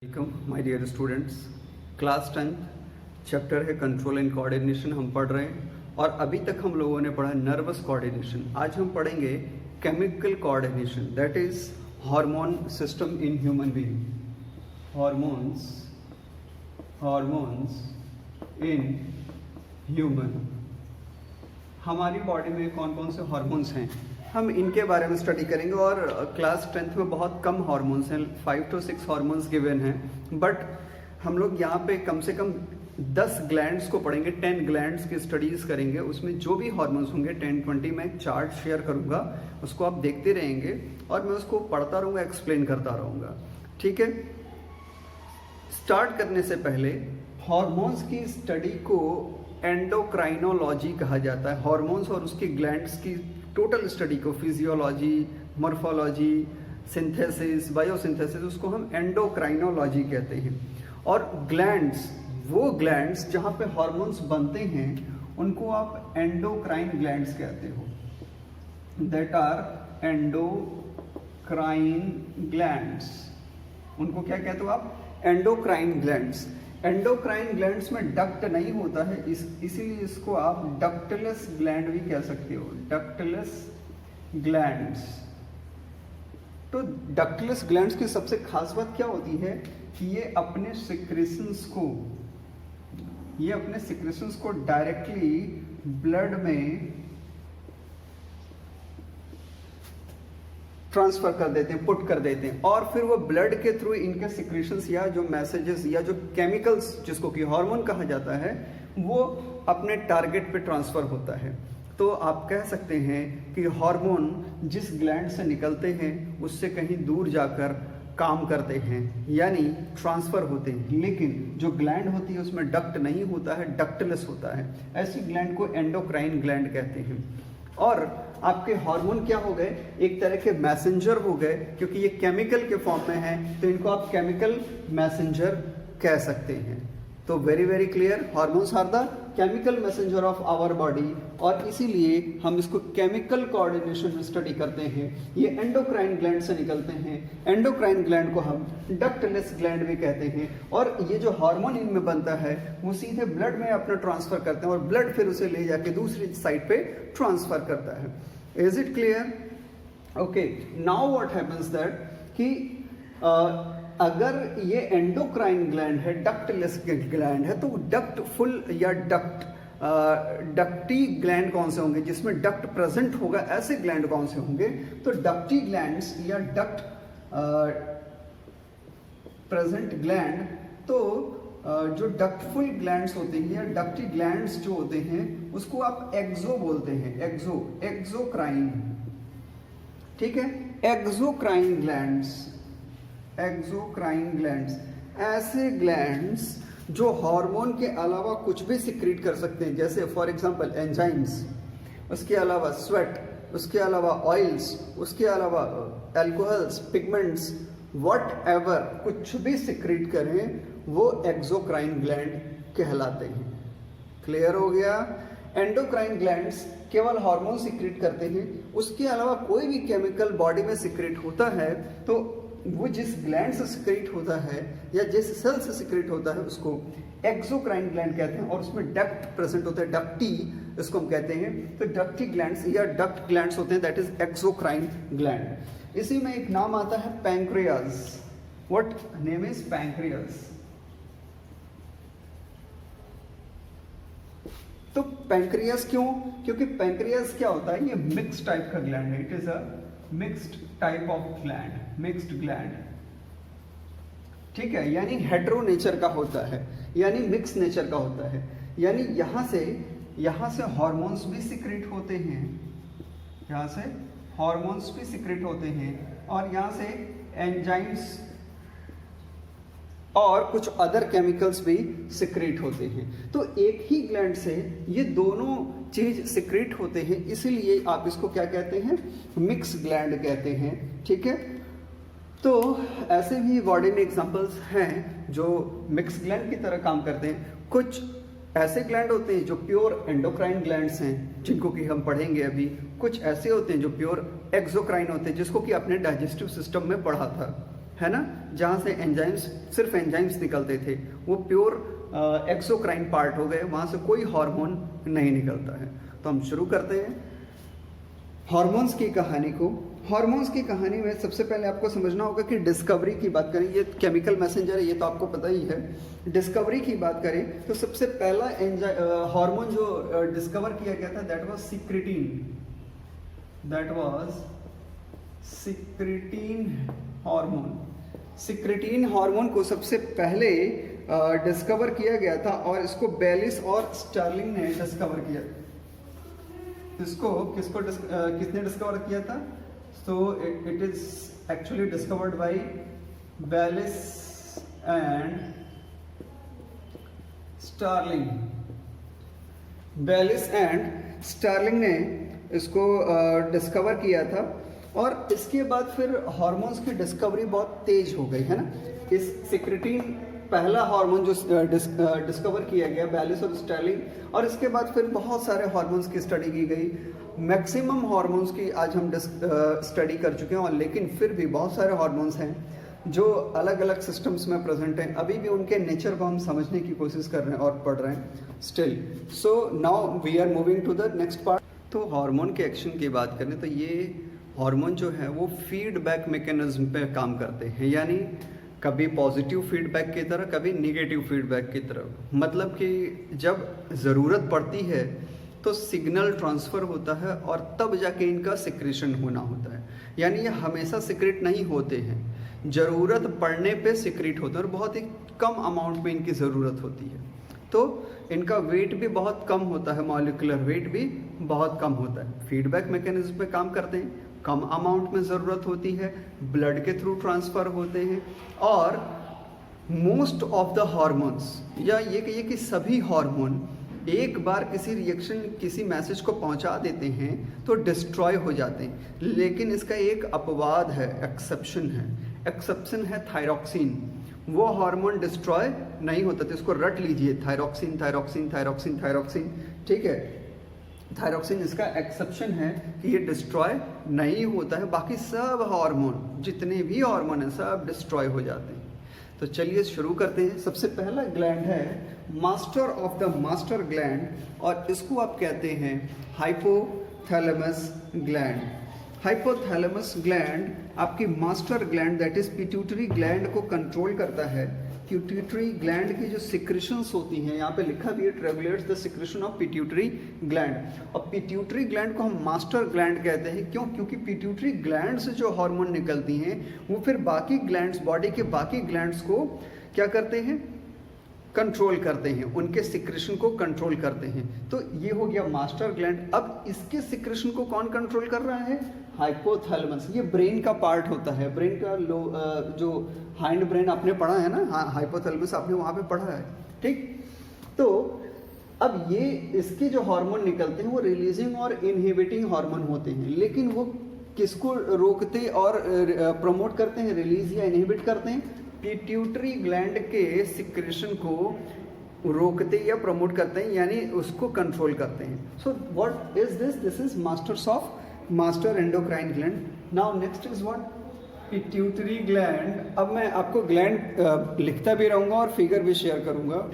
Welcome my dear students. Class 10 chapter है control and coordination हम पढ़ रहे हैं और अभी तक हम लोगों ने पढ़ा नर्वस कोऑर्डिनेशन। आज हम पढ़ेंगे chemical coordination, that is hormone system in human being. Hormones in human, हमारी बॉडी में कौन कौन से हार्मोन्स हैं हम इनके बारे में स्टडी करेंगे। और क्लास 10th में बहुत कम हार्मोन्स हैं, 5 to 6 हार्मोन्स गिवन हैं, बट हम लोग यहाँ पे कम से कम 10 ग्लैंड्स को पढ़ेंगे, 10 ग्लैंड्स की स्टडीज करेंगे। उसमें जो भी हार्मोन्स होंगे 10-20 में एक चार्ट शेयर करूँगा, उसको आप देखते रहेंगे और मैं उसको पढ़ता रहूँगा, एक्सप्लेन करता रहूँगा। ठीक है, स्टार्ट करने से पहले हार्मोन्स की स्टडी को एंडोक्राइनोलॉजी कहा जाता है। हार्मोन्स और उसकी ग्लैंड्स की टोटल स्टडी को फिजियोलॉजी, मॉर्फोलॉजी, सिंथेसिस, बायोसिंथेसिस, उसको हम एंडोक्राइनोलॉजी कहते हैं। और ग्लैंड्स, वो ग्लैंड्स जहाँ पे हार्मोन्स बनते हैं उनको आप एंडोक्राइन ग्लैंड्स कहते हो, दैट आर एंडोक्राइन ग्लैंड्स। उनको क्या कहते हो आप? Endocrine glands. एंडोक्राइन ग्लैंड्स में डक्ट नहीं होता है, इसीलिए इसको आप डक्टलेस ग्लैंड भी कह सकते हो, डक्टलेस ग्लैंड्स। तो डक्टलेस ग्लैंड्स की सबसे खास बात क्या होती है कि ये अपने सिक्रेशंस को डायरेक्टली ब्लड में ट्रांसफर कर देते हैं, पुट कर देते हैं, और फिर वो ब्लड के थ्रू इनके सिक्रेशंस या जो मैसेजेस या जो केमिकल्स जिसको कि हार्मोन कहा जाता है वो अपने टारगेट पे ट्रांसफर होता है। तो आप कह सकते हैं कि हार्मोन जिस ग्लैंड से निकलते हैं उससे कहीं दूर जाकर काम करते हैं, यानी ट्रांसफर होते हैं। लेकिन जो ग्लैंड होती है उसमें डक्ट नहीं होता है, डक्टलेस होता है। ऐसी ग्लैंड को एंडोक्राइन ग्लैंड कहते हैं। और आपके हार्मोन क्या हो गए? एक तरह के मैसेंजर हो गए, क्योंकि ये केमिकल के फॉर्म में है तो इनको आप केमिकल मैसेंजर कह सकते हैं। तो very very clear, hormones are the chemical messenger of our body, और इसीलिए हम इसको केमिकल कोऑर्डिनेशन में स्टडी करते हैं। ये एंडोक्राइन ग्लैंड से निकलते हैं। एंडोक्राइन ग्लैंड को हम डक्टलेस ग्लैंड भी कहते हैं। और ये जो हार्मोन इनमें बनता है वो सीधे ब्लड में अपना ट्रांसफर करते हैं और ब्लड फिर उसे ले जाके दूसरी साइड पे ट्रांसफर करता है। Is it clear? Okay, now what happens that कि अगर ये एंडोक्राइन ग्लैंड है, डक्टलेस ग्लैंड है, तो डक्ट फुल या डक्टी ग्लैंड कौन से होंगे जिसमें डक्ट प्रेजेंट होगा, ऐसे ग्लैंड कौन से होंगे? तो डक्टी ग्लैंड्स या डक्ट प्रेजेंट ग्लैंड, तो जो डक्टफुल ग्लैंड्स होते हैं या डक्टी ग्लैंड्स जो होते हैं उसको आप एक्सो बोलते हैं, एक्सोक्राइन। ठीक है, एक्सोक्राइन ग्लैंड्स ऐसे ग्लैंड्स जो हार्मोन के अलावा कुछ भी सिक्रीट कर सकते हैं, जैसे फॉर एग्जांपल एंजाइम्स, उसके अलावा स्वेट, उसके अलावा ऑयल्स, उसके अलावा अल्कोहल्स, पिगमेंट्स, व्हाटएवर कुछ भी सिक्रीट करें वो एक्सोक्राइन ग्लैंड कहलाते हैं। क्लियर हो गया? एंडोक्राइन ग्लैंड्स केवल हार्मोन सिक्रीट करते हैं, उसके अलावा कोई भी केमिकल बॉडी में सिक्रीट होता है तो वो जिस ग्लैंड से सिक्रीट होता है या जिस सेल से सिक्रीट होता है उसको एक्सोक्राइन ग्लैंड कहते हैं, और उसमें डक्ट प्रेजेंट होता है, डक्टी इसको हम कहते हैं। तो डक्टी ग्लैंड्स या डक्ट ग्लैंड्स होते हैं, दैट इज एक्सोक्राइन ग्लैंड। इसी में एक नाम आता है pancreas. What name is? Pancreas. तो पैंक्रियाज क्यों? क्योंकि पैंक्रियाज क्या होता है? ये मिक्स टाइप का ग्लैंड है, it is a mixed type of gland, mixed gland. ठीक है, यानी हेटेरो नेचर का होता है, यानी मिक्स नेचर का होता है, यानी यहां से हार्मोन्स भी सिक्रेट होते हैं, यहां से हार्मोन्स भी सिक्रेट होते हैं, और यहां से एंजाइम्स और कुछ अदर केमिकल्स भी सिक्रेट होते हैं। तो एक ही ग्लैंड से ये दोनों चीज सिक्रेट होते हैं, इसीलिए आप इसको क्या कहते हैं? मिक्स ग्लैंड कहते हैं। ठीक है, तो ऐसे भी बॉडी में एग्जांपल्स हैं जो मिक्स ग्लैंड की तरह काम करते हैं। कुछ ऐसे ग्लैंड होते हैं जो प्योर एंडोक्राइन ग्लैंड्स हैं, जिनको कि हम पढ़ेंगे अभी। कुछ ऐसे होते हैं जो प्योर एक्सोक्राइन होते हैं, जिसको कि अपने डाइजेस्टिव सिस्टम में पढ़ा था, है ना, जहाँ से एंजाइम्स, सिर्फ एंजाइम्स निकलते थे, वो प्योर एक्सोक्राइन पार्ट हो गए, वहाँ से कोई हार्मोन नहीं निकलता है। तो हम शुरू करते हैं हार्मोन्स की कहानी को। हार्मोन्स की कहानी में सबसे पहले आपको समझना होगा कि डिस्कवरी की बात करें, ये केमिकल मैसेंजर है, ये तो आपको पता ही है। डिस्कवरी की बात करें तो सबसे पहला हार्मोन जो डिस्कवर किया गया था that was secretin, that was secretin hormone. Secretin hormone को सबसे पहले डिस्कवर किया गया था और इसको बेलिस और स्टार्लिंग ने डिस्कवर किया। इसको किसने डिस्कवर किया था? So it is actually discovered by Baylis and Starling. Baylis and Starling ने इसको डिस्कवर किया था और इसके बाद फिर हार्मोन्स की डिस्कवरी बहुत तेज हो गई, है ना। इस सिक्रेटिन पहला हार्मोन जो डिस्कवर किया गया बैलिस और स्टार्लिंग, और इसके बाद फिर बहुत सारे हार्मोन्स की स्टडी की गई। मैक्सिमम हार्मोन्स की आज हम स्टडी कर चुके हैं, और लेकिन फिर भी बहुत सारे हार्मोन्स हैं जो अलग अलग सिस्टम्स में प्रेजेंट हैं। अभी भी उनके नेचर को हम समझने की कोशिश कर रहे हैं और पढ़ रहे हैं still. So now we are moving to the next part. तो हार्मोन के एक्शन की बात करें तो ये हार्मोन जो है वो फीडबैक मैकेनिज्म पे काम करते हैं, यानी कभी पॉजिटिव फीडबैक की तरह, कभी नेगेटिव फीडबैक की तरह। मतलब कि जब ज़रूरत पड़ती है तो सिग्नल ट्रांसफ़र होता है और तब जाके इनका सिक्रेशन होना होता है। यानी ये हमेशा सिक्रेट नहीं होते हैं, ज़रूरत पड़ने पे सिक्रेट होते हैं और बहुत ही कम अमाउंट में इनकी ज़रूरत होती है। तो इनका वेट भी बहुत कम होता है, मॉलिक्यूलर वेट भी बहुत कम होता है। फीडबैक मैकेनिज्म पे काम करते हैं, कम अमाउंट में ज़रूरत होती है, ब्लड के थ्रू ट्रांसफ़र होते हैं, और मोस्ट ऑफ द हार्मोन्स, या ये कहिए कि सभी हार्मोन एक बार किसी रिएक्शन, किसी मैसेज को पहुंचा देते हैं तो डिस्ट्रॉय हो जाते हैं। लेकिन इसका एक अपवाद है, एक्सेप्शन है। एक्सेप्शन है थायरॉक्सिन। वो हार्मोन डिस्ट्रॉय नहीं होता। तो इसको रट लीजिए, थायरॉक्सिन थायरॉक्सिन थायरॉक्सिन थायरॉक्सिन, ठीक है। थायरॉक्सिन इसका एक्सेप्शन है कि ये डिस्ट्रॉय नहीं होता है। बाकी सब हार्मोन, जितने भी हार्मोन हैं, सब डिस्ट्रॉय हो जाते हैं। तो चलिए शुरू करते हैं। सबसे पहला ग्लैंड है master of the master gland, और इसको आप कहते हैं हाइपोथैलेमस ग्लैंड। हाइपोथैलेमस ग्लैंड आपकी master gland that is pituitary gland को कंट्रोल करता है। पिट्यूटरी ग्लैंड की जो सिक्रेशंस होती हैं, यहाँ पे लिखा भी है, it regulates the secretion of pituitary gland. और पिट्यूटरी ग्लैंड को हम मास्टर ग्लैंड कहते हैं। क्यों? क्योंकि पिट्यूटरी ग्लैंड से जो हार्मोन निकलती हैं वो फिर बाकी ग्लैंड्स, बॉडी के बाकी ग्लैंड्स को क्या करते हैं? कंट्रोल करते हैं, उनके सिक्रेशन को कंट्रोल करते हैं। तो ये हो गया मास्टर ग्लैंड। अब इसके सिक्रेशन को कौन कंट्रोल कर रहा है? हाइपोथैलेमस। ये ब्रेन का पार्ट होता है, ब्रेन का जो हाइंड ब्रेन आपने पढ़ा है ना, हाइपोथैलेमस आपने वहाँ पे पढ़ा है, ठीक। तो अब ये इसके जो हार्मोन निकलते हैं वो रिलीजिंग और इनहिबिटिंग हार्मोन होते हैं, लेकिन वो किसको रोकते और प्रमोट करते हैं, रिलीज या इनहिबिट करते हैं? पिट्यूटरी ग्लैंड के सिक्रेशन को रोकते या प्रमोट करते हैं, यानी उसको कंट्रोल करते हैं। So what is this? This is masters of master endocrine gland. Now next is what? Pituitary gland. अब मैं आपको ग्लैंड लिखता भी रहूँगा और फिगर भी शेयर करूँगा।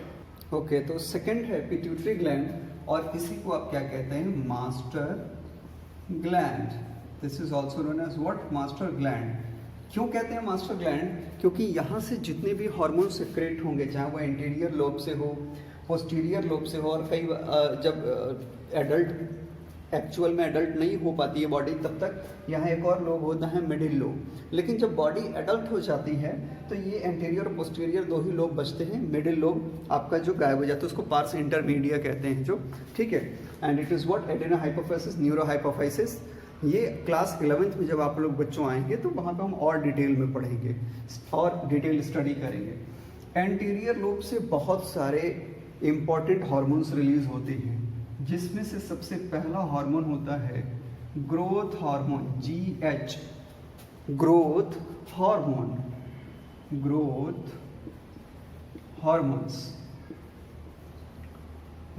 ओके, तो सेकंड है पिट्यूटरी ग्लैंड, और इसी को आप क्या कहते हैं? Master gland. This is also known as what? Master gland. क्यों कहते हैं मास्टर ग्लैंड? क्योंकि यहाँ से जितने भी हार्मोन सिक्रेट होंगे, चाहे वो एंटीरियर लोब से हो, पोस्टीरियर लोब से हो, और कई जब एडल्ट एक्चुअल में एडल्ट नहीं हो पाती है बॉडी, तब तक यहाँ एक और लोब होता है, मिडिल लोब। लेकिन जब बॉडी एडल्ट हो जाती है तो ये एंटीरियर और पोस्टीरियर दो ही लोब बचते हैं, मिडिल लोब आपका जो गायब हो जाता है उसको पार्स इंटरमीडिया कहते हैं जो, ठीक है। And it is what? Adeno hypophysis, neuro hypophysis. ये क्लास 11th में जब आप लोग बच्चों आएंगे तो वहाँ पे हम और डिटेल में पढ़ेंगे और डिटेल स्टडी करेंगे। एंटीरियर लोब से बहुत सारे इम्पॉर्टेंट हार्मोन्स रिलीज होते हैं, जिसमें से सबसे पहला हार्मोन होता है growth hormone, GH, growth hormone, growth hormones.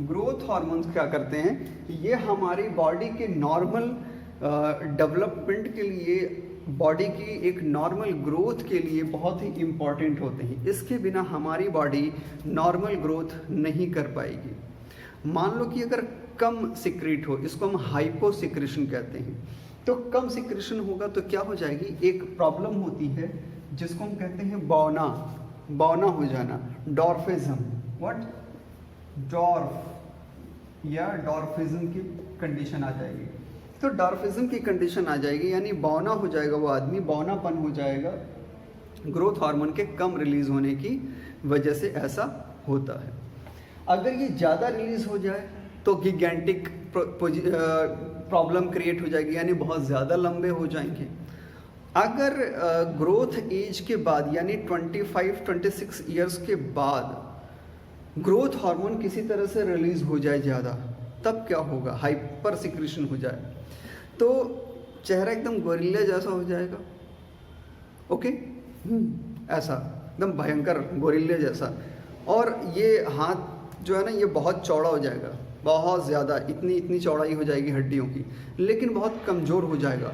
Growth hormones क्या करते हैं? ये हमारी बॉडी के नॉर्मल डेवलपमेंट के लिए बॉडी की एक नॉर्मल ग्रोथ के लिए बहुत ही इम्पॉर्टेंट होते हैं। इसके बिना हमारी बॉडी नॉर्मल ग्रोथ नहीं कर पाएगी। मान लो कि अगर कम सिक्रीट हो, इसको हम हाइपो सिक्रेशन कहते हैं, तो कम सिक्रेशन होगा तो क्या हो जाएगी, एक प्रॉब्लम होती है जिसको हम कहते हैं बौना हो जाना, डॉर्फिज्म। व्हाट? डॉर्फ या डॉर्फिज्म की कंडीशन आ जाएगी। तो डॉर्फिज्म की कंडीशन आ जाएगी, यानी बौना हो जाएगा वो आदमी, बौनापन हो जाएगा, ग्रोथ हार्मोन के कम रिलीज होने की वजह से ऐसा होता है। अगर ये ज़्यादा रिलीज हो जाए तो गिगैंटिक प्रॉब्लम क्रिएट हो जाएगी, यानी बहुत ज़्यादा लंबे हो जाएंगे। अगर ग्रोथ एज के बाद यानी 25-26 ईयर्स के बाद ग्रोथ हार्मोन किसी तरह से रिलीज हो जाए ज़्यादा, तब क्या होगा, हाइपर सिक्रेशन हो जाए तो चेहरा एकदम गोरिल्ला जैसा हो जाएगा। ओके, ऐसा एकदम भयंकर गोरिल्ले जैसा। और ये हाथ जो है ना, ये बहुत चौड़ा हो जाएगा, बहुत ज़्यादा, इतनी चौड़ाई हो जाएगी हड्डियों की, लेकिन बहुत कमज़ोर हो जाएगा,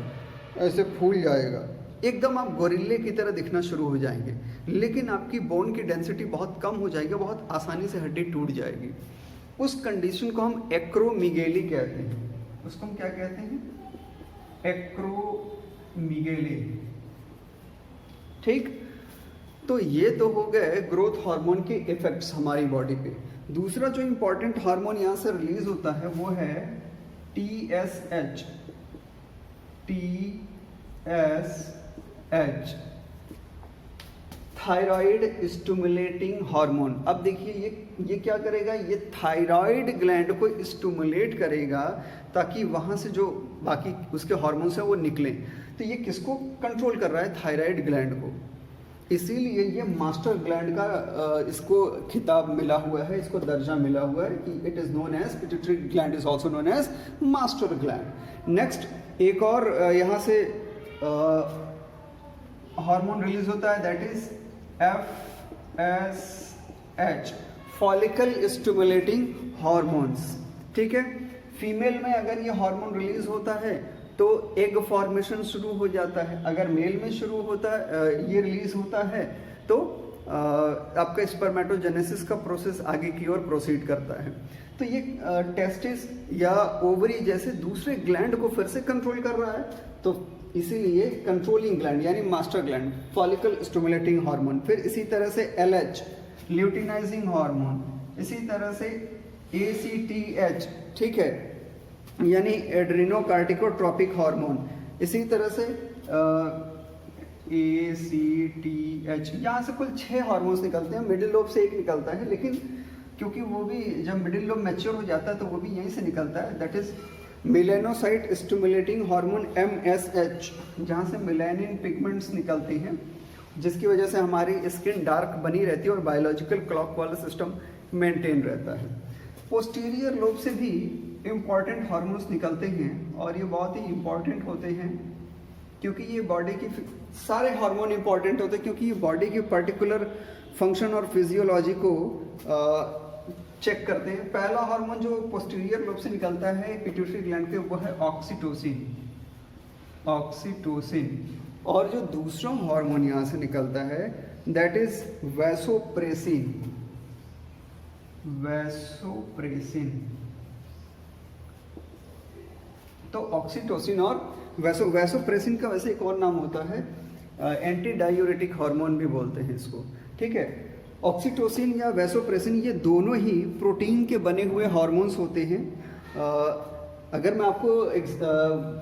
ऐसे फूल जाएगा, एकदम आप गोरिल्ले की तरह दिखना शुरू हो जाएंगे। लेकिन आपकी बोन की डेंसिटी बहुत कम हो जाएगी, बहुत आसानी से हड्डी टूट जाएगी। उस कंडीशन को हम एक्रोमीगेली कहते हैं। उसको हम क्या कहते हैं, एक्रोमीगेली। ठीक, तो ये तो हो गए ग्रोथ हार्मोन के इफेक्ट्स हमारी बॉडी पे। दूसरा जो इंपॉर्टेंट हार्मोन यहाँ से रिलीज होता है वो है TSH, थायराइड स्टिमुलेटिंग हार्मोन। अब देखिए ये क्या करेगा, ये थायराइड ग्लैंड को स्टिमुलेट करेगा ताकि वहाँ से जो बाकी उसके हार्मोन्स हैं वो निकलें। तो ये किसको कंट्रोल कर रहा है, थायराइड ग्लैंड को। इसीलिए ये मास्टर ग्लैंड का इसको खिताब मिला हुआ है, इसको दर्जा मिला हुआ है कि it is known as pituitary gland is also known as master gland. Next एक और यहाँ से हार्मोन रिलीज होता है, that is FSH, follicle stimulating hormones. ठीक है, फीमेल में अगर ये हार्मोन रिलीज होता है तो एग फॉर्मेशन शुरू हो जाता है। अगर मेल में शुरू होता है, ये रिलीज होता है तो आपका स्पर्मेटोजेनेसिस का प्रोसेस आगे की ओर प्रोसीड करता है। तो ये टेस्टिस या ओवरी जैसे दूसरे ग्लैंड को फिर से कंट्रोल कर रहा है, तो इसीलिए कंट्रोलिंग ग्लैंड यानी master gland, follicle stimulating hormone. फिर इसी तरह से LH, ल्यूटिनाइजिंग हार्मोन। इसी तरह से ACTH, ठीक है, यानी एड्रीनोकार्टिकोट्रोपिक हार्मोन। इसी तरह से ACTH, यहाँ से कुल 6 हार्मोन्स निकलते हैं। मिडिल लोब से एक निकलता है, लेकिन क्योंकि वो भी जब मिडिल लोब मैच्योर हो जाता है तो वो भी यहीं से निकलता है, that is melanocyte stimulating hormone MSH, जहाँ से मेलानिन पिगमेंट्स निकलते हैं, जिसकी वजह से हमारी स्किन डार्क बनी रहती है और बायोलॉजिकल क्लॉक वाला सिस्टम मेंटेन रहता है। पोस्टीरियर लोब से भी इम्पॉर्टेंट हार्मोन्स निकलते हैं और ये बहुत ही इम्पॉर्टेंट होते हैं क्योंकि ये बॉडी की सारे हार्मोन इम्पॉर्टेंट होते हैं क्योंकि ये बॉडी की पर्टिकुलर फंक्शन और फिजियोलॉजी को चेक करते हैं। पहला हार्मोन जो पोस्टीरियर लोब से निकलता है पिट्यूटरी ग्लैंड के, वो है ऑक्सीटोसिन। और जो दूसरा हार्मोन यहाँ से निकलता है दैट इज वैसोप्रेसिन। तो ऑक्सीटोसिन और वैसोप्रेसिन का वैसे एक और नाम होता है, एंटी डायूरेटिक हार्मोन भी बोलते हैं इसको। ठीक है, ऑक्सीटोसिन या वैसोप्रेसिन ये दोनों ही प्रोटीन के बने हुए हार्मोन्स होते हैं। अगर मैं आपको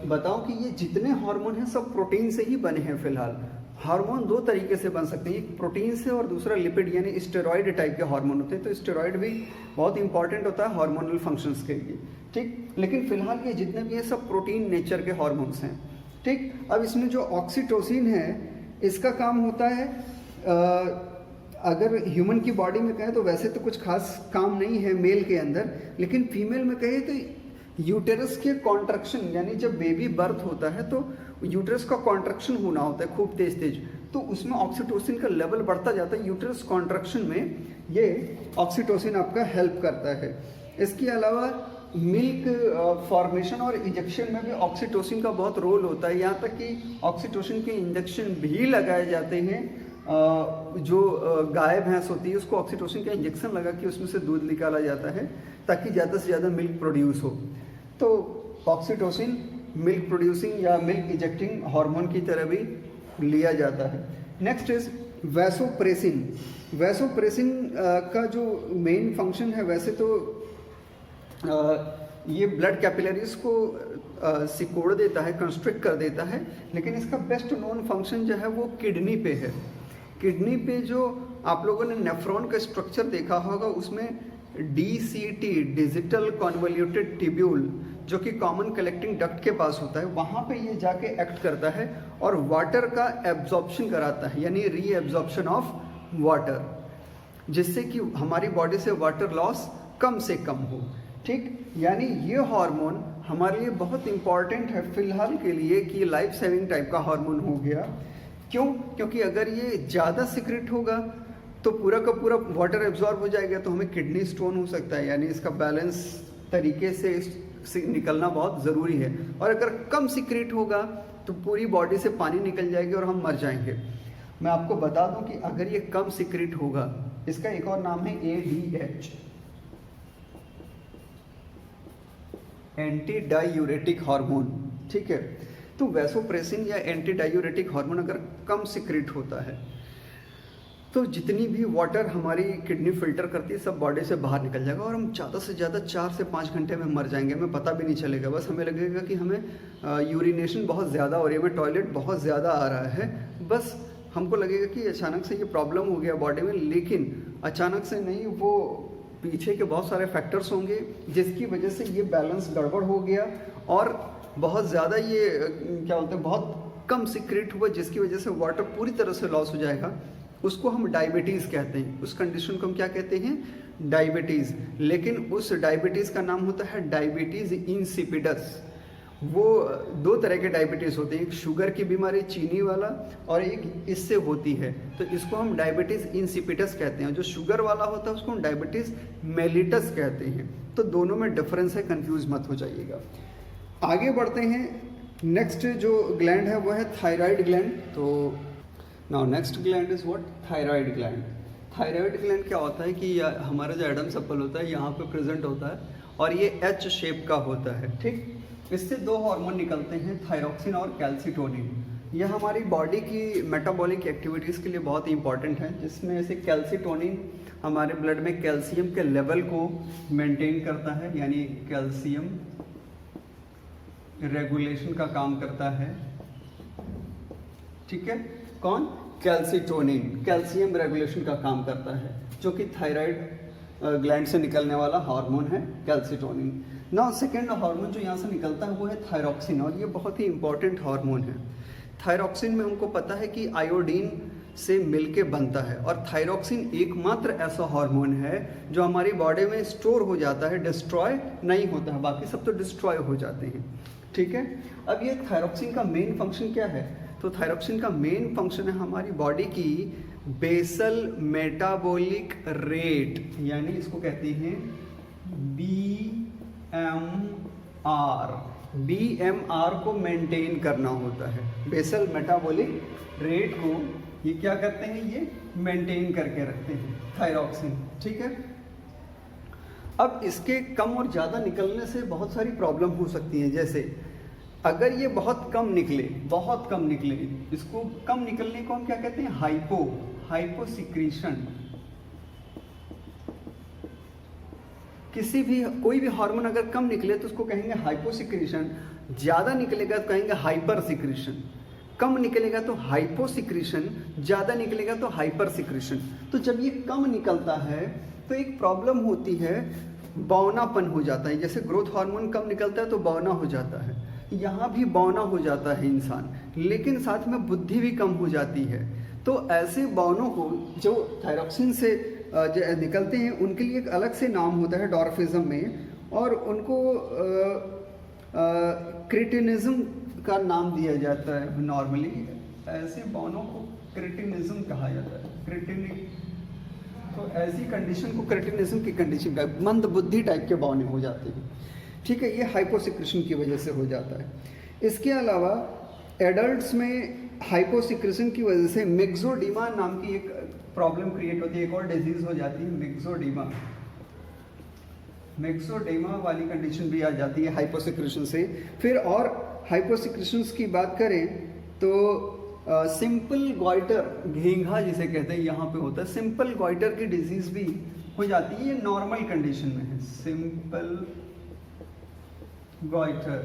बताऊं कि ये जितने हार्मोन हैं सब प्रोटीन से ही बने हैं। फिलहाल हार्मोन 2 तरीके से बन सकते हैं, एक प्रोटीन से और दूसरा लिपिड यानी स्टेरॉइड टाइप के हार्मोन होते हैं। तो स्टेरॉइड भी बहुत इंपॉर्टेंट होता है हार्मोनल फंक्शंस के लिए। ठीक, लेकिन फिलहाल ये जितने भी हैं सब प्रोटीन नेचर के हार्मोन्स हैं। ठीक, अब इसमें जो ऑक्सीटोसिन है इसका काम होता है, अगर ह्यूमन की बॉडी में कहें तो वैसे तो कुछ खास काम नहीं है मेल के अंदर, लेकिन फीमेल में कहें तो यूटेरस के कॉन्ट्रक्शन यानी जब बेबी बर्थ होता है तो यूटेरस का कॉन्ट्रक्शन होना होता है खूब तेज तेज, तो उसमें ऑक्सीटोसिन का लेवल बढ़ता जाता है। यूटेरस कॉन्ट्रक्शन में ये ऑक्सीटोसिन आपका हेल्प करता है। इसके अलावा मिल्क फॉर्मेशन और इंजेक्शन में भी ऑक्सीटोसिन का बहुत रोल होता है, यहाँ तक कि ऑक्सीटोसिन के इंजेक्शन भी लगाए जाते हैं। जो गाय भैंस होती है उसको ऑक्सीटोसिन का इंजेक्शन लगा के उसमें से दूध निकाला जाता है ताकि ज़्यादा से ज़्यादा मिल्क प्रोड्यूस हो। तो ऑक्सीटोसिन मिल्क प्रोड्यूसिंग या मिल्क इजेक्टिंग हार्मोन की तरह भी लिया जाता है। Next is vasopressin. वैसोप्रेसिन का जो मेन फंक्शन है, वैसे तो ये ब्लड कैपिलरीज को सिकोड़ देता है, कंस्ट्रिक्ट कर देता है, लेकिन इसका बेस्ट नोन फंक्शन जो है वो किडनी पे है। किडनी पे जो आप लोगों ने नेफ्रॉन का स्ट्रक्चर देखा होगा, उसमें DCT डिजिटल कॉन्वोल्यूटेड ट्यूब्यूल जो कि कॉमन कलेक्टिंग डक्ट के पास होता है, वहाँ पे ये जाके एक्ट करता है और वाटर का एब्जॉर्प्शन कराता है, यानी रीएब्जॉर्प्शन ऑफ वाटर, जिससे कि हमारी बॉडी से वाटर लॉस कम से कम हो। ठीक, यानी ये हार्मोन हमारे लिए बहुत इंपॉर्टेंट है फिलहाल के लिए कि लाइफ सेविंग टाइप का हार्मोन हो गया। क्यों? क्योंकि अगर ये ज़्यादा सीक्रेट होगा तो पूरा का पूरा वाटर एब्जॉर्ब हो जाएगा, तो हमें किडनी स्टोन हो सकता है, यानी इसका बैलेंस तरीके से निकलना बहुत ज़रूरी है। और अगर कम सीक्रेट होगा तो पूरी बॉडी से पानी निकल जाएगी और हम मर जाएंगे। मैं आपको बता दूं कि अगर ये कम सीक्रेट होगा, इसका एक और नाम है ADH, एंटी डायूरेटिक हार्मोन। ठीक है, तो वैसोप्रेसिन या एंटी डायूरेटिक हार्मोन अगर कम सीक्रेट होता है तो जितनी भी वाटर हमारी किडनी फिल्टर करती है सब बॉडी से बाहर निकल जाएगा और हम ज़्यादा से ज़्यादा 4 से 5 घंटे में मर जाएंगे, हमें पता भी नहीं चलेगा। बस हमें लगेगा कि हमें यूरिनेशन बहुत ज़्यादा हो रही है, हमें टॉयलेट बहुत ज़्यादा आ रहा है, बस हमको लगेगा कि अचानक से ये प्रॉब्लम हो गया बॉडी में। लेकिन अचानक से नहीं, वो पीछे के बहुत सारे फैक्टर्स होंगे जिसकी वजह से ये बैलेंस गड़बड़ हो गया और बहुत ज़्यादा ये क्या बोलते हैं, बहुत कम सीक्रेट हुआ, जिसकी वजह से वाटर पूरी तरह से लॉस हो जाएगा। उसको हम डायबिटीज़ कहते हैं, उस कंडीशन को हम क्या कहते हैं, डायबिटीज़। लेकिन उस डायबिटीज़ का नाम होता है डायबिटीज़ इंसिपिडस। वो 2 तरह के डायबिटीज़ होते हैं, एक शुगर की बीमारी चीनी वाला और एक इससे होती है, तो इसको हम डायबिटीज़ इंसिपिडस कहते हैं। जो शुगर वाला होता है उसको हम डायबिटीज़ मेलिटस कहते हैं। तो दोनों में डिफरेंस है, कंफ्यूज मत हो जाइएगा। आगे बढ़ते हैं, नेक्स्ट जो ग्लैंड है वो है थायराइड ग्लैंड। तो now next gland is what, thyroid gland. Thyroid gland क्या होता है कि हमारा जो एडम एप्पल होता है यहाँ पे प्रेजेंट होता है और ये H शेप का होता है। ठीक, इससे 2 हार्मोन निकलते हैं, थायरॉक्सिन और कैल्सिटोनिन। यह हमारी बॉडी की मेटाबॉलिक एक्टिविटीज़ के लिए बहुत ही इंपॉर्टेंट है, जिसमें से कैल्सिटोनिन हमारे ब्लड में कैल्शियम के लेवल को मेंटेन करता है, यानी कैल्शियम रेगुलेशन का काम करता है। ठीक है, कौन, कैल्सिटोनिन कैल्शियम रेगुलेशन का काम करता है, जो कि थायराइड ग्लैंड से निकलने वाला हार्मोन है कैल्सिटोनिन। ना सेकेंड हार्मोन जो यहाँ से निकलता है वो है थायरॉक्सिन, और ये बहुत ही इंपॉर्टेंट हार्मोन है। थायरॉक्सिन में हमको पता है कि आयोडीन से मिलके बनता है, और थायरॉक्सिन एकमात्र ऐसा हार्मोन है जो हमारी बॉडी में स्टोर हो जाता है, डिस्ट्रॉय नहीं होता है, बाकी सब तो डिस्ट्रॉय हो जाते हैं। ठीक है, अब ये थायरॉक्सिन का मेन फंक्शन क्या है, तो थायरॉक्सिन का मेन फंक्शन है हमारी बॉडी की बेसल मेटाबॉलिक रेट, यानी इसको कहते हैं BMR को मेंटेन करना होता है। बेसल मेटाबॉलिक रेट को ये क्या करते हैं, ये मेंटेन करके रखते हैं थायरॉक्सिन। ठीक है, अब इसके कम और ज़्यादा निकलने से बहुत सारी प्रॉब्लम हो सकती हैं, जैसे अगर ये बहुत कम निकले, इसको कम निकलने को हम क्या कहते हैं, हाइपोसिक्रीशन। किसी भी कोई भी हार्मोन अगर कम निकले तो उसको कहेंगे हाइपोसिक्रीशन, ज़्यादा निकलेगा तो कहेंगे हाइपरसिक्रीशन। कम निकलेगा तो हाइपोसिक्रीशन, ज़्यादा निकलेगा तो हाइपरसिक्रीशन। तो जब ये कम निकलता है तो एक प्रॉब्लम होती है, बौनापन हो जाता है। जैसे ग्रोथ हार्मोन कम निकलता है तो बौना हो जाता है, यहाँ भी बौना हो जाता है इंसान, लेकिन साथ में बुद्धि भी कम हो जाती है। तो ऐसे बौनों को जो थायरॉक्सिन से निकलते हैं उनके लिए एक अलग से नाम होता है डॉर्फिज्म में, और उनको क्रिटिनिज्म का नाम दिया जाता है। नॉर्मली ऐसे बौनों को क्रिटिनिज्म कहा जाता है, क्रिटिनिक। तो ऐसी कंडीशन को क्रिटिनिज्म की कंडीशन का, मंद बुद्धि टाइप के बौने हो जाते हैं। ठीक है, ये हाइपोसिक्रेशन की वजह से हो जाता है। इसके अलावा एडल्ट्स में हाइपोसिक्रेशन की वजह से मिक्सोडीमा नाम की एक प्रॉब्लम क्रिएट होती है, एक और डिजीज हो जाती है मिक्सोडीमा। मिक्सोडेमा वाली कंडीशन भी आ जाती है हाइपोसिक्रेशन से। फिर और हाइपोसिक्रेशन की बात करें तो सिंपल गॉइटर, घेंघा जिसे कहते हैं यहाँ पे होता है, सिंपल गॉइटर की डिजीज भी हो जाती है, ये नॉर्मल कंडीशन में है। सिंपल गॉइटर,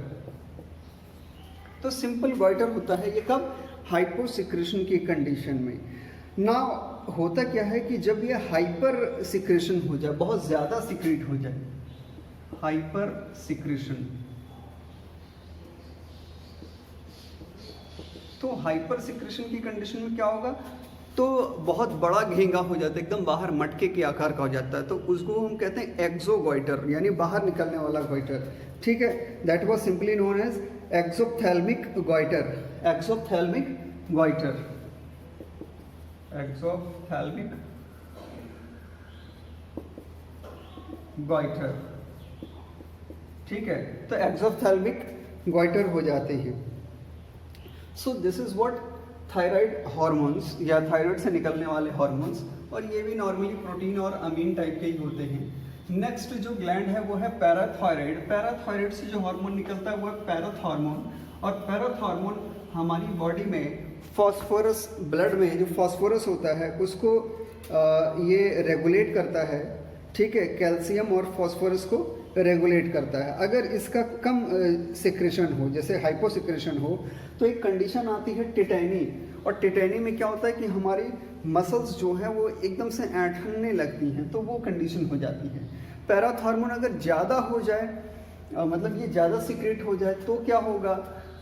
तो सिंपल गॉइटर होता है ये कब? हाइपोसिक्रेशन की कंडीशन में ना। होता क्या है कि जब ये हाइपर सिक्रेशन हो जाए, बहुत ज्यादा सिक्रेट हो जाए, हाइपर सिक्रेशन, तो हाइपर सिक्रेशन की कंडीशन में क्या होगा? तो बहुत बड़ा घेंगा हो जाता है, एकदम बाहर मटके के आकार का हो जाता है, तो उसको हम कहते हैं एक्सोगॉइटर, यानी बाहर निकलने वाला गॉइटर। ठीक है, that was simply known as exophthalmic goitre. Exophthalmic goitre, exophthalmic goitre. ठीक है, तो एक्सोप्थेल्मिक गॉइटर हो जाते हैं। So this is what thyroid hormones या थायराइड से निकलने वाले हार्मोन्स, और ये भी नॉर्मली प्रोटीन और अमीन टाइप के ही होते हैं। नेक्स्ट जो ग्लैंड है वो है पैराथायराइड। पैराथायराइड से जो हार्मोन निकलता है वो है पैराथॉर्मोन, और पैराथॉर्मोन हमारी बॉडी में फॉस्फोरस, ब्लड में जो फॉस्फोरस होता है उसको ये रेगुलेट करता है। ठीक है, कैल्शियम और फॉस्फोरस को रेगुलेट करता है। अगर इसका कम सिक्रेशन हो, जैसे हाइपोसिक्रेशन हो, तो एक कंडीशन आती है टिटैनी, और टिटैनी में क्या होता है कि हमारी मसल्स जो है वो एकदम से ऐंठने लगती हैं, तो वो कंडीशन हो जाती है। पैराथॉर्मोन अगर ज़्यादा हो जाए, मतलब ये ज़्यादा सिक्रेट हो जाए, तो क्या होगा?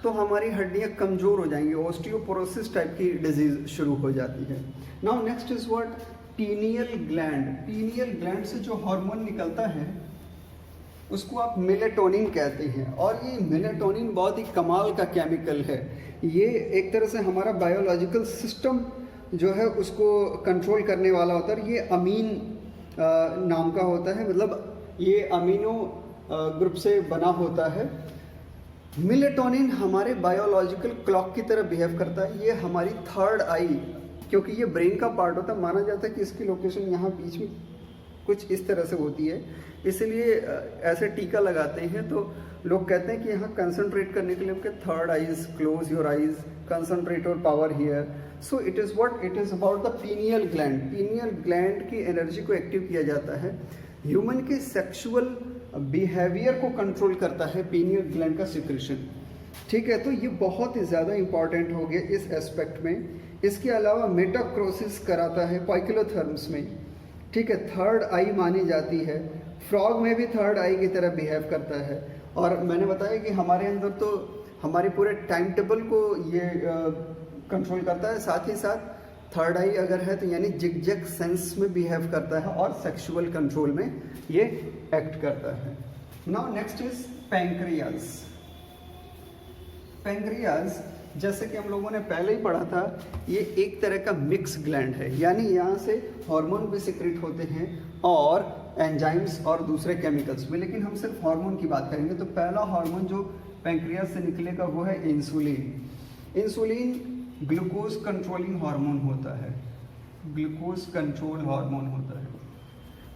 तो हमारी हड्डियाँ कमज़ोर हो जाएंगी, ऑस्टियोपोरोसिस टाइप की डिजीज शुरू हो जाती है। Now next is what? Pineal gland. Pineal gland से जो हार्मोन निकलता है उसको आप मेलेटोनिन कहते हैं, और ये मेलेटोनिन बहुत ही कमाल का केमिकल है। ये एक तरह से हमारा बायोलॉजिकल सिस्टम जो है उसको कंट्रोल करने वाला होता है। ये अमीन नाम का होता है, मतलब ये अमीनो ग्रुप से बना होता है। मेलेटोनिन हमारे बायोलॉजिकल क्लॉक की तरह बिहेव करता है। ये हमारी थर्ड आई, क्योंकि ये ब्रेन का पार्ट होता है, माना जाता है कि इसकी लोकेशन यहाँ बीच में कुछ इस तरह से होती है, इसलिए ऐसे टीका लगाते हैं। तो लोग कहते हैं कि यहाँ कंसंट्रेट करने के लिए आपके third eyes, close your eyes, concentrate your power here. So it is what? It is about the pineal gland. Pineal gland की एनर्जी को एक्टिव किया जाता है। ह्यूमन के सेक्सुअल बिहेवियर को कंट्रोल करता है पीनियल ग्लैंड का सिक्रेशन। ठीक है, तो ये बहुत ही ज़्यादा इंपॉर्टेंट हो गया इस एस्पेक्ट में। इसके अलावा मेटाक्रोसिस कराता है पाइक्लोथर्म्स में। ठीक है, थर्ड आई मानी जाती है। फ्रॉग में भी थर्ड आई की तरह बिहेव करता है। और मैंने बताया कि हमारे अंदर तो हमारे पूरे टाइम टेबल को ये कंट्रोल करता है, साथ ही साथ थर्ड आई अगर है तो यानी जिगजैग सेंस में बिहेव करता है, और सेक्सुअल कंट्रोल में ये एक्ट करता है। Now next is pancreas. Pancreas, जैसे कि हम लोगों ने पहले ही पढ़ा था, ये एक तरह का मिक्स ग्लैंड है, यानी यहाँ से हार्मोन भी सिक्रेट होते हैं और एंजाइम्स और दूसरे केमिकल्स भी, लेकिन हम सिर्फ हार्मोन की बात करेंगे। तो पहला हार्मोन जो पैंक्रियाज से निकलेगा वो है insulin. Insulin glucose controlling hormone होता है, ग्लूकोज कंट्रोल हार्मोन होता है।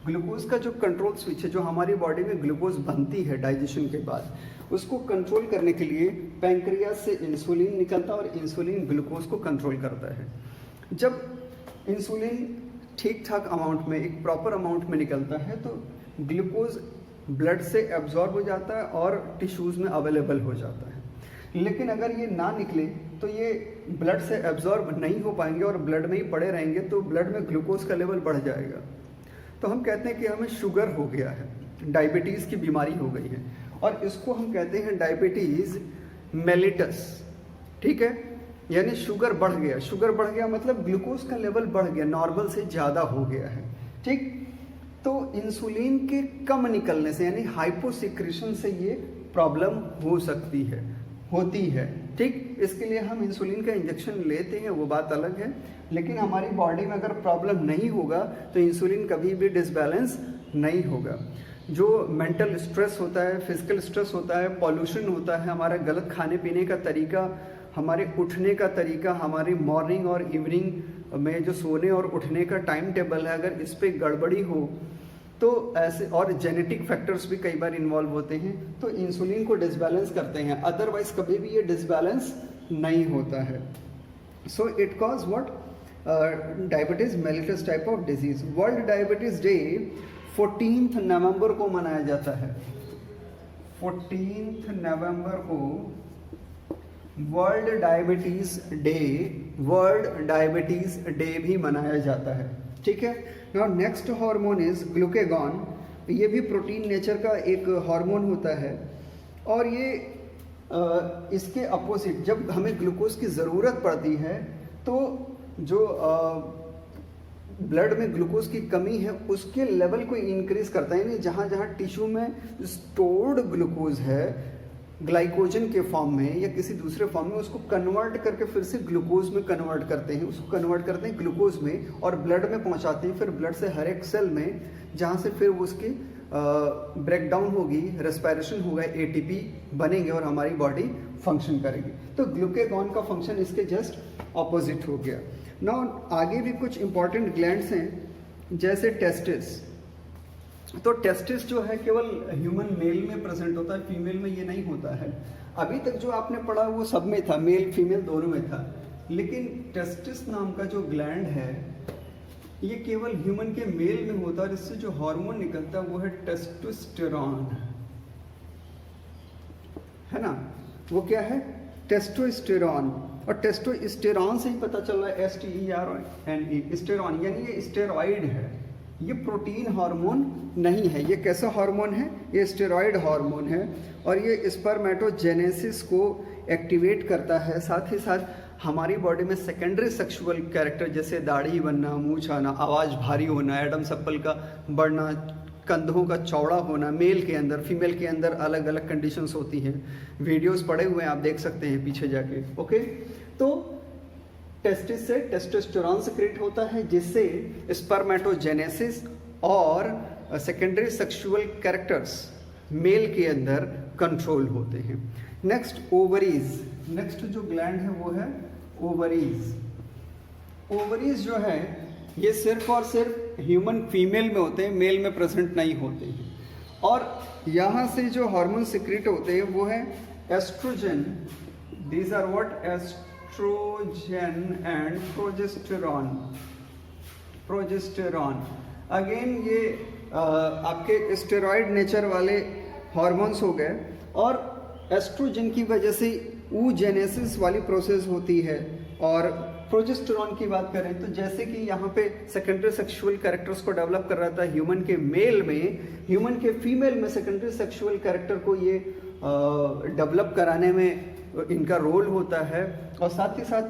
ग्लूकोज का जो कंट्रोल स्विच है, जो हमारी बॉडी में ग्लूकोज बनती है डाइजेशन के बाद, उसको कंट्रोल करने के लिए पैंक्रियाज से इंसुलिन निकलता है, और इंसुलिन ग्लूकोज को कंट्रोल करता है। जब इंसुलिन ठीक ठाक अमाउंट में, एक प्रॉपर अमाउंट में निकलता है, तो ग्लूकोज ब्लड से एब्जॉर्ब हो जाता है और टिश्यूज़ में अवेलेबल हो जाता है। लेकिन अगर ये ना निकले तो ये ब्लड से एब्जॉर्ब नहीं हो पाएंगे और ब्लड में ही पड़े रहेंगे, तो ब्लड में ग्लूकोज का लेवल बढ़ जाएगा। तो हम कहते हैं कि हमें शुगर हो गया है, डायबिटीज़ की बीमारी हो गई है, और इसको हम कहते हैं डायबिटीज़ मेलिटस। ठीक है, यानी शुगर बढ़ गया। शुगर बढ़ गया मतलब ग्लूकोज का लेवल बढ़ गया, नॉर्मल से ज़्यादा हो गया है। ठीक, तो इंसुलिन के कम निकलने से यानी हाइपोसिक्रेशन से ये प्रॉब्लम हो सकती है, होती है। ठीक, इसके लिए हम इंसुलिन का इंजेक्शन लेते हैं, वो बात अलग है, लेकिन हमारी बॉडी में अगर प्रॉब्लम नहीं होगा तो इंसुलिन कभी भी डिसबैलेंस नहीं होगा। जो मेंटल स्ट्रेस होता है, फिजिकल स्ट्रेस होता है, पॉल्यूशन होता है, हमारा गलत खाने पीने का तरीका, हमारे उठने का तरीका, हमारी मॉर्निंग और इवनिंग में जो सोने और उठने का टाइम टेबल है, अगर इस पर गड़बड़ी हो तो ऐसे, और जेनेटिक फैक्टर्स भी कई बार इन्वॉल्व होते हैं, तो इंसुलिन को डिसबैलेंस करते हैं। अदरवाइज कभी भी ये डिसबैलेंस नहीं होता है। So it cause what, diabetes mellitus type of disease. World diabetes day 14 नवंबर को मनाया जाता है। 14 नवंबर को वर्ल्ड डायबिटीज डे भी मनाया जाता है। ठीक है। Now next hormone is glucagon. ये भी प्रोटीन नेचर का एक हार्मोन होता है, और ये इसके अपोजिट, जब हमें ग्लूकोज की ज़रूरत पड़ती है तो जो ब्लड में ग्लूकोज की कमी है उसके लेवल को इंक्रीज करता है। यानी जहाँ जहाँ टिश्यू में स्टोर्ड ग्लूकोज है ग्लाइकोजन के फॉर्म में या किसी दूसरे फॉर्म में, उसको कन्वर्ट करके फिर से ग्लूकोज में कन्वर्ट करते हैं, उसको कन्वर्ट करते हैं ग्लूकोज में और ब्लड में पहुंचाते हैं। फिर ब्लड से हर एक सेल में, जहाँ से फिर वो उसकी ब्रेकडाउन होगी, रेस्पिरेशन होगा, एटीपी बनेंगे और हमारी बॉडी फंक्शन करेगी। तो ग्लूकेगॉन का फंक्शन इसके जस्ट ऑपोजिट हो गया। नाउ आगे भी कुछ इंपॉर्टेंट ग्लैंड्स हैं, जैसे टेस्टिस। तो टेस्टिस जो है केवल ह्यूमन मेल में प्रेजेंट होता है, फीमेल में ये नहीं होता है। अभी तक जो आपने पढ़ा वो सब में था, मेल फीमेल दोनों में था, लेकिन टेस्टिस नाम का जो ग्लैंड है ये केवल ह्यूमन के मेल में होता है, और इससे जो हार्मोन निकलता है वो है टेस्टोस्टेरॉन, है ना। वो क्या है? टेस्टोस्टेरॉन। और टेस्टोस्टेरॉन से ही पता चल रहा है, STERON, स्टेरॉन, यानी ये स्टेरॉइड है, ये प्रोटीन हार्मोन नहीं है। ये कैसा हार्मोन है? ये स्टेरॉइड हार्मोन है, और ये स्पर्मेटोजेनेसिस को एक्टिवेट करता है। साथ ही साथ हमारी बॉडी में सेकेंडरी सेक्सुअल कैरेक्टर, जैसे दाढ़ी बनना, मूंछ आना, आवाज़ भारी होना, एडम्स एप्पल का बढ़ना, कंधों का चौड़ा होना, मेल के अंदर, फीमेल के अंदर अलग अलग कंडीशंस होती हैं। वीडियोस पड़े हुए हैं, आप देख सकते हैं पीछे जाके। ओके, तो टेस्टिस से टेस्टोस्टेरॉन सिक्रेट होता है, जिससे स्पर्मेटोजेनेसिस और सेकेंडरी सेक्सुअल कैरेक्टर्स मेल के अंदर कंट्रोल होते हैं। Next ovaries. नेक्स्ट जो ग्लैंड है वो है ओवरीज। ओवरीज जो है ये सिर्फ और सिर्फ ह्यूमन फीमेल में होते हैं, मेल में प्रेजेंट नहीं होते हैं। और यहाँ से जो हार्मोन सिक्रेट होते हैं वो है estrogen, these are what, estrogen and progesterone. Again ये आपके स्टेरॉइड नेचर वाले हार्मोन्स हो गए, और एस्ट्रोजन की वजह से oogenesis वाली प्रोसेस होती है। और प्रोजेस्टेरॉन की बात करें तो जैसे कि यहाँ पे सेकेंडरी सेक्सुअल कैरेक्टर्स को डेवलप कर रहा था ह्यूमन के मेल में, ह्यूमन के फीमेल में सेकेंडरी सेक्सुअल कैरेक्टर को ये डेवलप कराने में इनका रोल होता है। और साथ ही साथ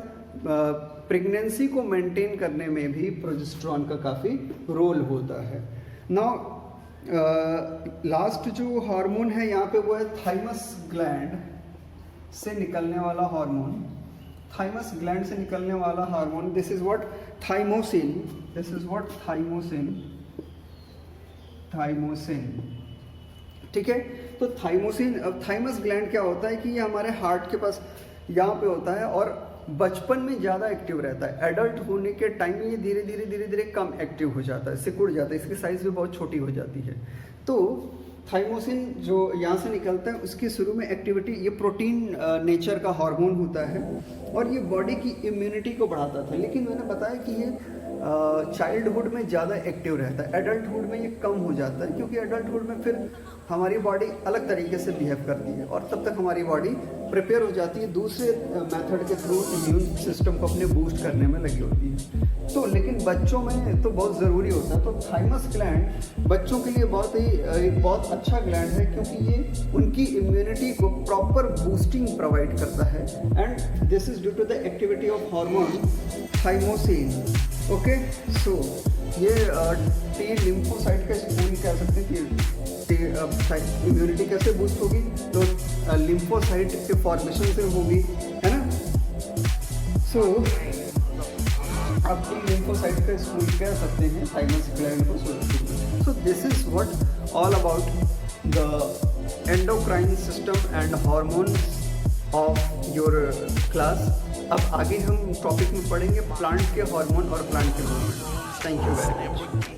प्रेगनेंसी को मेंटेन करने में भी प्रोजेस्टेरॉन का काफ़ी रोल होता है। नाउ लास्ट जो हार्मोन है यहाँ पे वो है थाइमस ग्लैंड से निकलने वाला हार्मोन। थाइमस ग्लैंड से निकलने वाला hormone, this is what, thymosin. This is what, thymosin. ठीक है, तो थाइमोसिन। अब थाइमस ग्लैंड क्या होता है कि ये हमारे हार्ट के पास यहाँ पे होता है, और बचपन में ज़्यादा एक्टिव रहता है। एडल्ट होने के टाइम में ये धीरे धीरे कम एक्टिव हो जाता है, सिकुड़ जाता है, इसकी साइज़ भी बहुत छोटी हो जाती है। तो थाइमोसिन जो यहाँ से निकलता है उसकी शुरू में एक्टिविटी, ये प्रोटीन नेचर का हार्मोन होता है, और ये बॉडी की इम्यूनिटी को बढ़ाता था। लेकिन मैंने बताया कि ये चाइल्डहुड में ज़्यादा एक्टिव रहता है, एडल्टहुड में ये कम हो जाता है, क्योंकि एडल्टहुड में फिर हमारी बॉडी अलग तरीके से बिहेव करती है, और तब तक हमारी बॉडी प्रिपेयर हो जाती है, दूसरे मेथड के थ्रू इम्यून सिस्टम को अपने बूस्ट करने में लगी होती है। तो लेकिन बच्चों में तो बहुत ज़रूरी होता है। तो थाइमस ग्लैंड बच्चों के लिए एक बहुत अच्छा ग्लैंड है, क्योंकि ये उनकी इम्यूनिटी को प्रॉपर बूस्टिंग प्रोवाइड करता है, and this is due to the activity of hormone thymosin. Okay, so ये टी लिम्फोसाइट का स्कूल कह सकते हैं कि इम्यूनिटी कैसे बूस्ट होगी, तो लिम्फोसाइट के फॉर्मेशन से होगी, है ना। सो आप टी लिम्फोसाइट का स्कूल कह सकते हैं थाइमस ग्लैंड को। So this is what all about the endocrine system and hormones of your class. अब आगे हम टॉपिक में पढ़ेंगे प्लांट के हार्मोन और प्लांट के movement. Thank you very much.